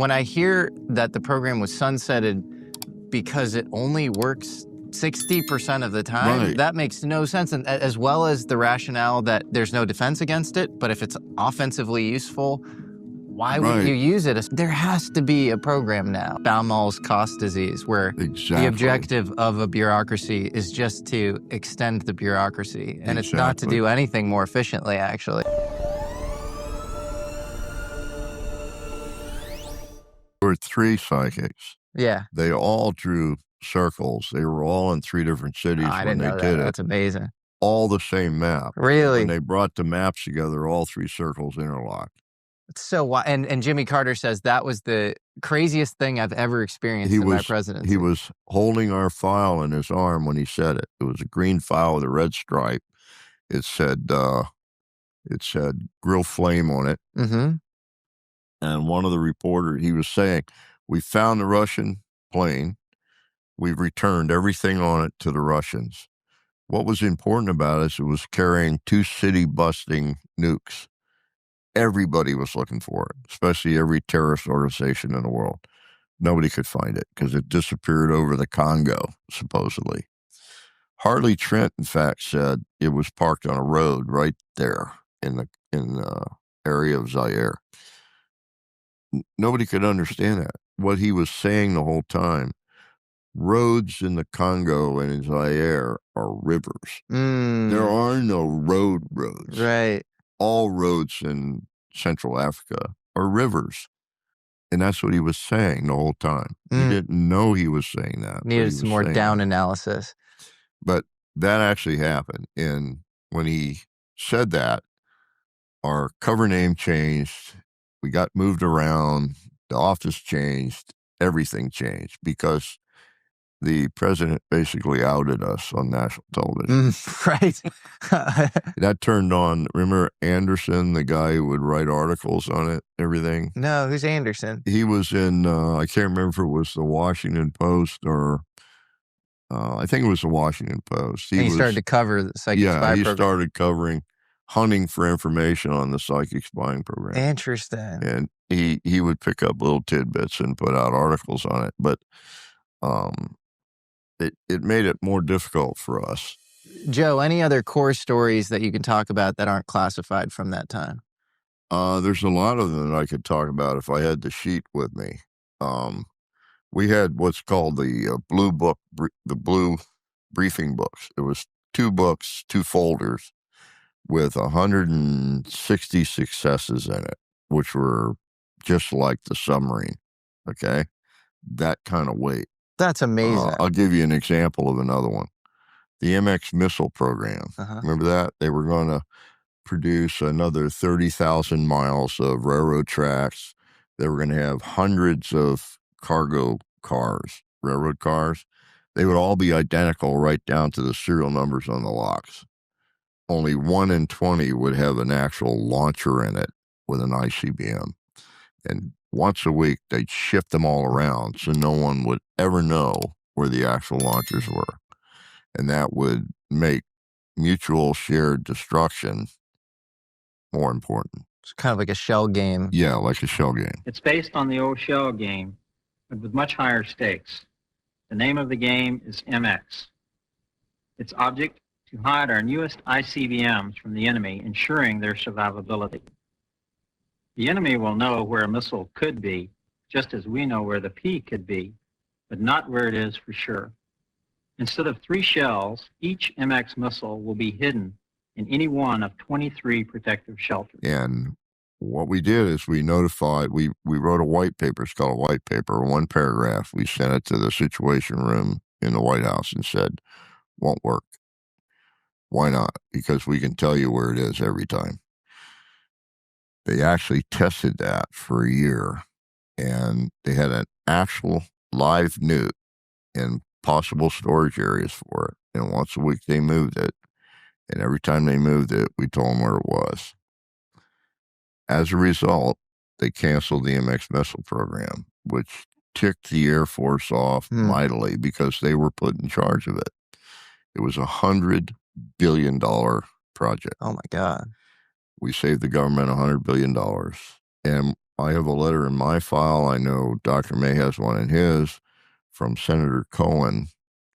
when I hear that the program was sunsetted because it only works 60% of the time, Right. that makes no sense. And as well as the rationale that there's no defense against it, but if it's offensively useful, why would you use it? There has to be a program now, Baumol's cost disease, where the objective of a bureaucracy is just to extend the bureaucracy. And it's not to do anything more efficiently, actually. There were 3 psychics. Yeah. They all drew circles. They were all in 3 different cities when they did it. That's amazing. All the same map. Really? When they brought the maps together, all 3 circles interlocked. So, and Jimmy Carter says that was the craziest thing I've ever experienced in my presidency. He was holding our file in his arm when he said it. It was a green file with a red stripe. It said grill flame on it. Mm-hmm. And one of the reporters, he was saying, we found the Russian plane. We've returned everything on it to the Russians. What was important about it is it was carrying 2 city-busting nukes. Everybody was looking for it, especially every terrorist organization in the world. Nobody could find it because it disappeared over the Congo, supposedly. Harley Trent, in fact, said it was parked on a road right there in the area of Zaire. Nobody could understand that. What he was saying the whole time, roads in the Congo and in Zaire are rivers. There are no roads. Right. All roads in Central Africa are rivers. And that's what he was saying the whole time. He didn't know he was saying that. Needed some more down analysis. But that actually happened. And when he said that, our cover name changed. We got moved around. The office changed. Everything changed because the president basically outed us on national television. Right. That turned on, remember Anderson, the guy who would write articles on it, everything? No, who's Anderson? He was in, I can't remember if it was the Washington Post or, I think it was the Washington Post. He started to cover the psychic spy program. Yeah, he started covering, hunting for information on the psychic spying program. Interesting. And he would pick up little tidbits and put out articles on it. But, it made it more difficult for us. Joe, any other core stories that you can talk about that aren't classified from that time? There's a lot of them that I could talk about if I had the sheet with me. We had what's called the blue book, the blue briefing books. It was 2 books, 2 folders with 160 successes in it, which were just like the submarine. Okay. That kind of weight. That's amazing. I'll give you an example of another one. The MX missile program. Remember that? They were going to produce another 30,000 miles of railroad tracks. They were going to have hundreds of cargo cars, railroad cars. They would all be identical right down to the serial numbers on the locks. Only 1 in 20 would have an actual launcher in it with an ICBM. And once a week, they'd shift them all around so no one would ever know where the actual launchers were. And that would make mutual shared destruction more important. It's kind of like a shell game. Yeah, like a shell game. It's based on the old shell game, but with much higher stakes. The name of the game is MX. Its object, to hide our newest ICBMs from the enemy, ensuring their survivability. The enemy will know where a missile could be, just as we know where the P could be, but not where it is for sure. Instead of 3 shells, each MX missile will be hidden in any one of 23 protective shelters. And what we did is we notified, we wrote a white paper, it's called a white paper, 1 paragraph. We sent it to the Situation Room in the White House and said, won't work. Why not? Because we can tell you where it is every time. They actually tested that for a year, and they had an actual live nuke in possible storage areas for it. And once a week they moved it, and every time they moved it, we told them where it was. As a result, they canceled the MX missile program, which ticked the Air Force off mightily because they were put in charge of it. It was $100 billion project. Oh, my God. We saved the government $100 billion. And I have a letter in my file. I know Dr. May has one in his from Senator Cohen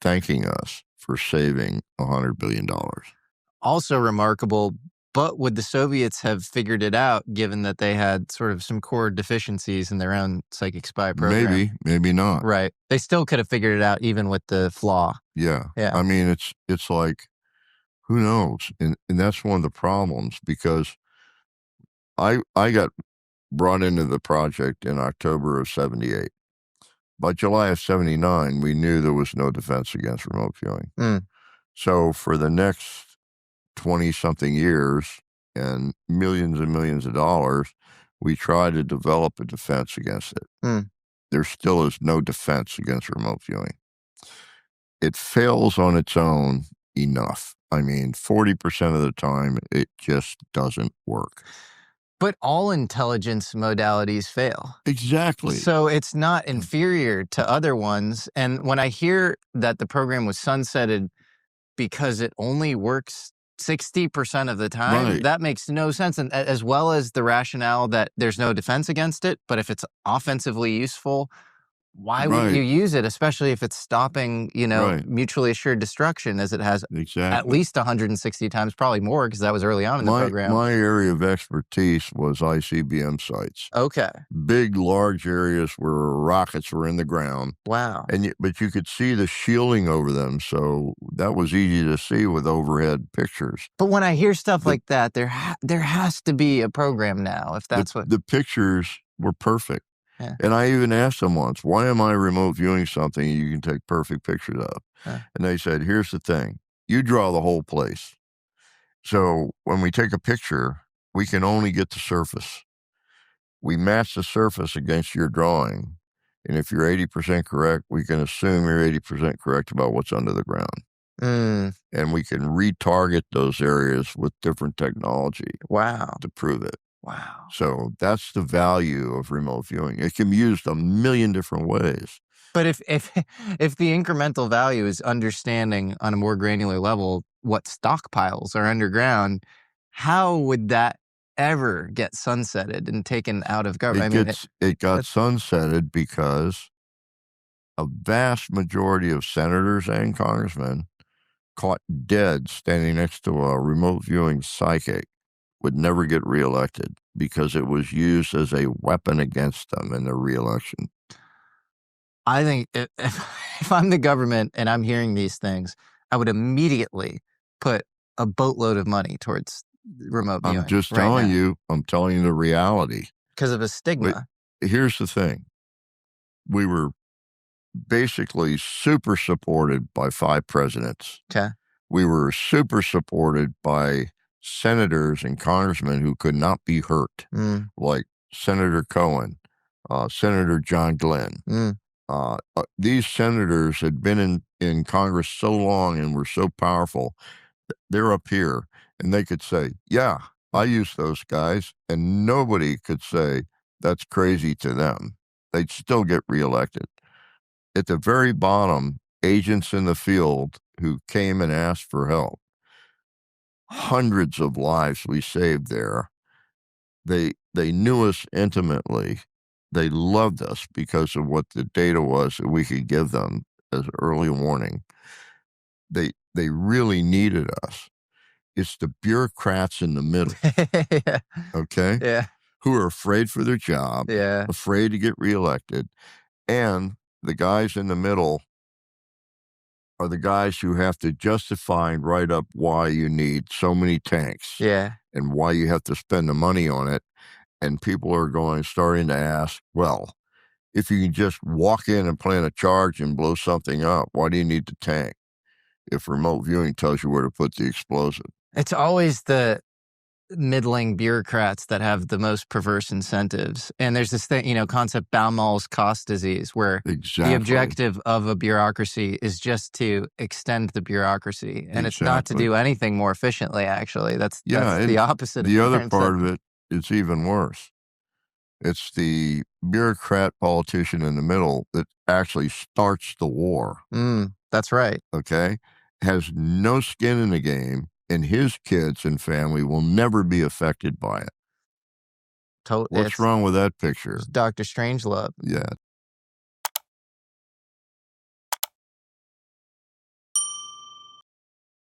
thanking us for saving $100 billion. Also remarkable, but would the Soviets have figured it out given that they had sort of some core deficiencies in their own psychic spy program? Maybe, maybe not. Right. They still could have figured it out even with the flaw. Yeah. Yeah. I mean, it's like, who knows? And that's one of the problems, because I got brought into the project in October of 78. By July of 79, we knew there was no defense against remote viewing. So for the next 20-something years and millions of dollars, we tried to develop a defense against it. There still is no defense against remote viewing. It fails on its own enough. I mean, 40% of the time, it just doesn't work. But all intelligence modalities fail. Exactly. So it's not inferior to other ones. And when I hear that the program was sunsetted because it only works 60% of the time, that makes no sense. And as well as the rationale that there's no defense against it, but if it's offensively useful, why would you use it, especially if it's stopping, mutually assured destruction, as it has at least 160 times, probably more, because that was early on in the program. My area of expertise was ICBM sites. Okay. Big, large areas where rockets were in the ground. Wow. But you could see the shielding over them, so that was easy to see with overhead pictures. But when I hear stuff like that, there has to be a program now, if that's what... The pictures were perfect. Yeah. And I even asked them once, why am I remote viewing something you can take perfect pictures of? And they said, here's the thing. You draw the whole place. So when we take a picture, we can only get the surface. We match the surface against your drawing. And if you're 80% correct, we can assume you're 80% correct about what's under the ground. And we can retarget those areas with different technology. Wow. To prove it. Wow. So that's the value of remote viewing. It can be used a million different ways. But if the incremental value is understanding on a more granular level what stockpiles are underground, how would that ever get sunsetted and taken out of government? It got sunsetted because a vast majority of senators and congressmen caught dead standing next to a remote viewing psychic would never get reelected because it was used as a weapon against them in their reelection. I think if I'm the government and I'm hearing these things, I would immediately put a boatload of money towards remote viewing. I'm just telling you, I'm telling you the reality. Because of a stigma. But here's the thing. We were basically super supported by 5 presidents. Okay. We were super supported by senators and congressmen who could not be hurt, like Senator Cohen, Senator John Glenn. These senators had been in Congress so long and were so powerful. They're up here, and they could say, yeah, I use those guys, and nobody could say that's crazy to them. They'd still get reelected. At the very bottom, agents in the field who came and asked for help. Hundreds of lives we saved there. They knew us intimately. They loved us because of what the data was that we could give them as early warning. They really needed us. It's the bureaucrats in the middle, okay? Yeah. Who are afraid for their job, afraid to get reelected, and the guys in the middle are the guys who have to justify and write up why you need so many tanks and why you have to spend the money on it. And people are starting to ask, well, if you can just walk in and plant a charge and blow something up, why do you need the tank if remote viewing tells you where to put the explosive? It's always the middling bureaucrats that have the most perverse incentives. And there's this thing, concept Baumol's cost disease, where the objective of a bureaucracy is just to extend the bureaucracy. And it's not to do anything more efficiently, actually. That's the opposite. The other part of it is even worse. It's the bureaucrat politician in the middle that actually starts the war. That's right. Okay? Has no skin in the game. And his kids and family will never be affected by it. What's wrong with that picture? Dr. Strangelove. Yeah.